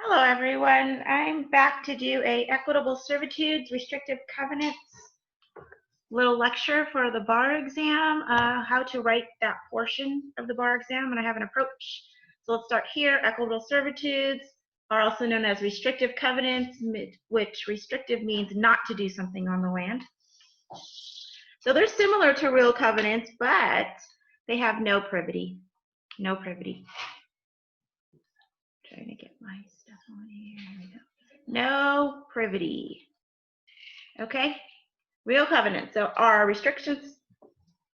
Hello everyone, I'm back to do a Equitable Servitudes Restrictive Covenants little lecture for the bar exam, how to write that portion of the bar exam, and I have an approach. So let's start here. Equitable Servitudes are also known as restrictive covenants, which restrictive means not to do something on the land. So they're similar to real covenants, but they have no privity. No privity. Trying to get my stuff on here. Here we go. No privity. Okay? Real covenants. So our restrictions,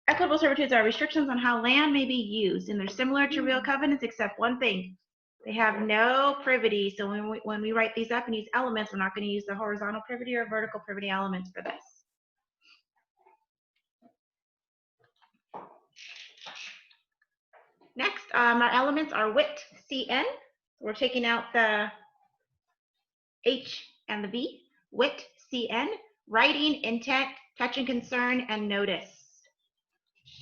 equitable servitudes are restrictions on how land may be used, and they're similar to real covenants except one thing. They have no privity. So when we write these up and use elements, we're not going to use the horizontal privity or vertical privity elements for this. Next, our elements are WIT, CN. We're taking out the H and the V. WIT, CN, writing, intent, touch and concern, and notice.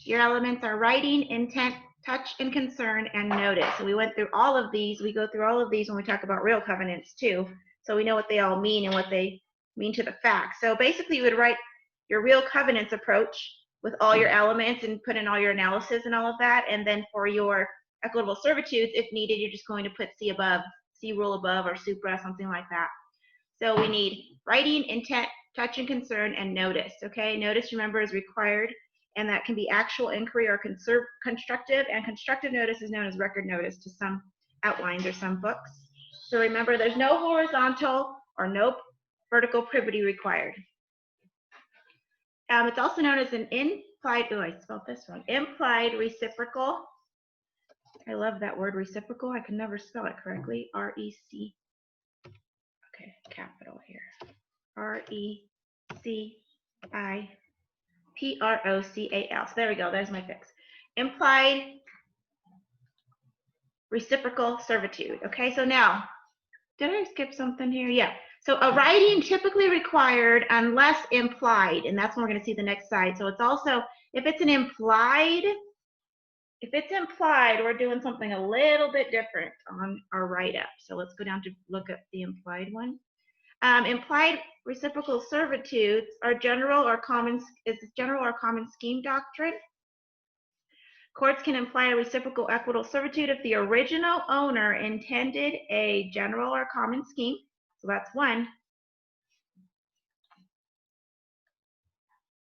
Your elements are writing, intent, touch and concern, and notice. So we went through all of these. We go through all of these when we talk about real covenants too. So we know what they all mean and what they mean to the facts. So basically you would write your real covenants approach with all your elements and put in all your analysis and all of that. And then for your equitable servitudes, if needed, you're just going to put C above, C rule above, or supra, something like that. So we need writing, intent, touch and concern, and notice. Okay, notice, remember, is required, and that can be actual inquiry or constructive, and constructive notice is known as record notice to some outlines or some books. So remember, there's no horizontal or no vertical privity required. It's also known as an implied, oh, I spelled this wrong, implied reciprocal. I love that word, reciprocal. I can never spell it correctly. R-E-C, okay, capital here. R-E-C-I-P-R-O-C-A-L. So there we go, there's my fix. Implied reciprocal servitude. Okay, so now, did I skip something here? Yeah. So a writing typically required unless implied, and that's when we're going to see the next slide. So it's also, if it's implied, we're doing something a little bit different on our write-up. So let's go down to look at the implied one. Implied reciprocal servitudes are general or common scheme doctrine. Courts can imply a reciprocal equitable servitude if the original owner intended a general or common scheme. So that's one.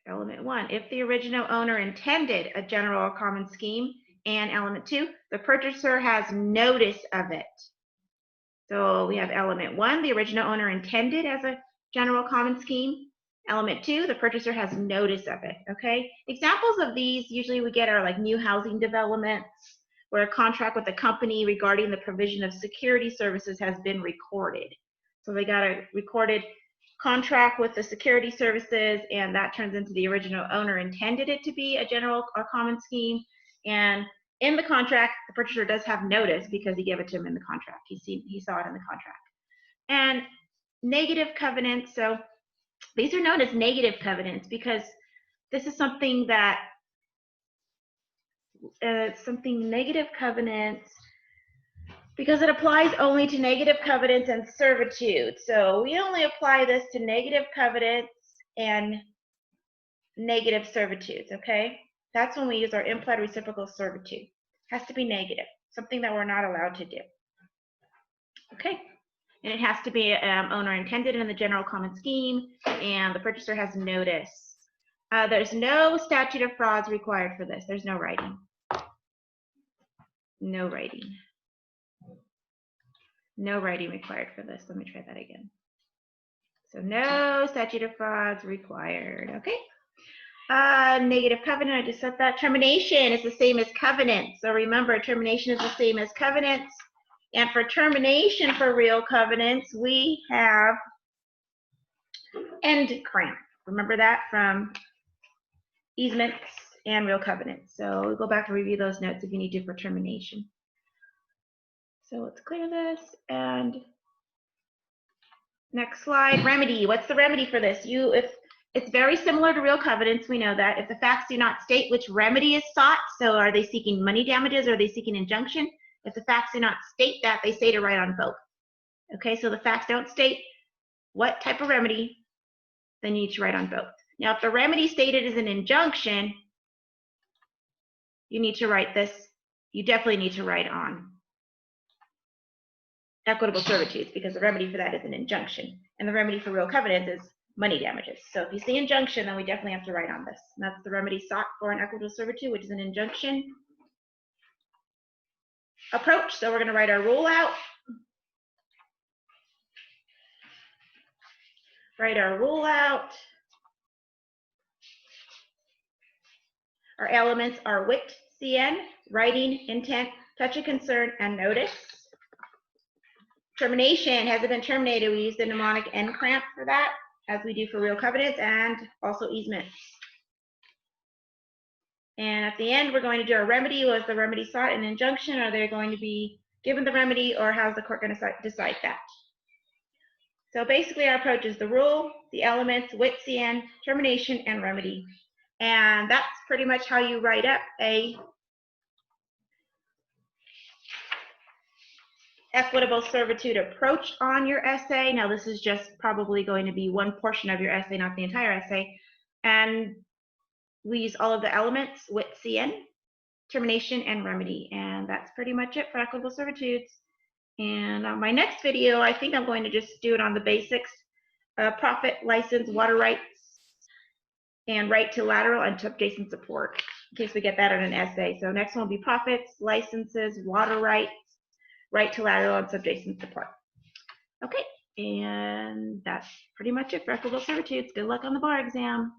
Element one, if the original owner intended a general or common scheme. And element two, the purchaser has notice of it. So we have element one, the original owner intended as a general common scheme. Element two, the purchaser has notice of it, okay? Examples of these usually we get are like new housing developments where a contract with a company regarding the provision of security services has been recorded. So they got a recorded contract with the security services, and that turns into the original owner intended it to be a general or common scheme. And in the contract, the purchaser does have notice because he gave it to him in the contract. He saw it in the contract. And negative covenants, so these are known as negative covenants because this is something that, negative covenants, because it applies only to negative covenants and servitude. So we only apply this to negative covenants and negative servitudes, okay? That's when we use our implied reciprocal servitude. It has to be negative, something that we're not allowed to do. Okay? And it has to be owner intended in the general common scheme, and the purchaser has notice. There's no statute of frauds required for this. There's no writing. No writing. No writing required for this. Let me try that again. So no statute of frauds required. Okay. Negative covenant, I just said that. Termination is the same as covenant. So remember, termination is the same as covenants. And for termination for real covenants, we have end cramp. Remember that from easements and real covenants. So we'll go back and review those notes if you need to for termination. So let's clear this, and next slide, remedy. What's the remedy for this? If it's very similar to real covenants, we know that. If the facts do not state which remedy is sought, so are they seeking money damages or are they seeking injunction? If the facts do not state that, they say to write on both. Okay, so the facts don't state what type of remedy, then you need to write on both. Now, if the remedy stated is an injunction, you need to write this. You definitely need to write on equitable servitudes, because the remedy for that is an injunction, and the remedy for real covenants is money damages. So if you see injunction, then we definitely have to write on this. And that's the remedy sought for an equitable servitude, which is an injunction approach. So we're going to write our rule out. Write our rule out. Our elements are wit, CN, writing, intent, touch of concern, and notice. Termination, has it been terminated? We use the mnemonic end cramp for that, as we do for real covenants and also easements. And at the end, we're going to do a remedy. Was the remedy sought an injunction? Are they going to be given the remedy, or how's the court going to decide that? So basically, our approach is the rule, the elements, wit, CN, termination, and remedy. And that's pretty much how you write up a equitable servitude approach on your essay. Now, this is just probably going to be one portion of your essay, not the entire essay. And we use all of the elements, wit, CN, termination, and remedy. And that's pretty much it for equitable servitudes. And on my next video, I think I'm going to just do it on the basics, profit, license, water rights, and right to lateral and subjacent support, in case we get that in an essay. So next one will be profits, licenses, water rights, right to lateral, and subjacent support. Okay, and that's pretty much it for equitable servitudes. Good luck on the bar exam.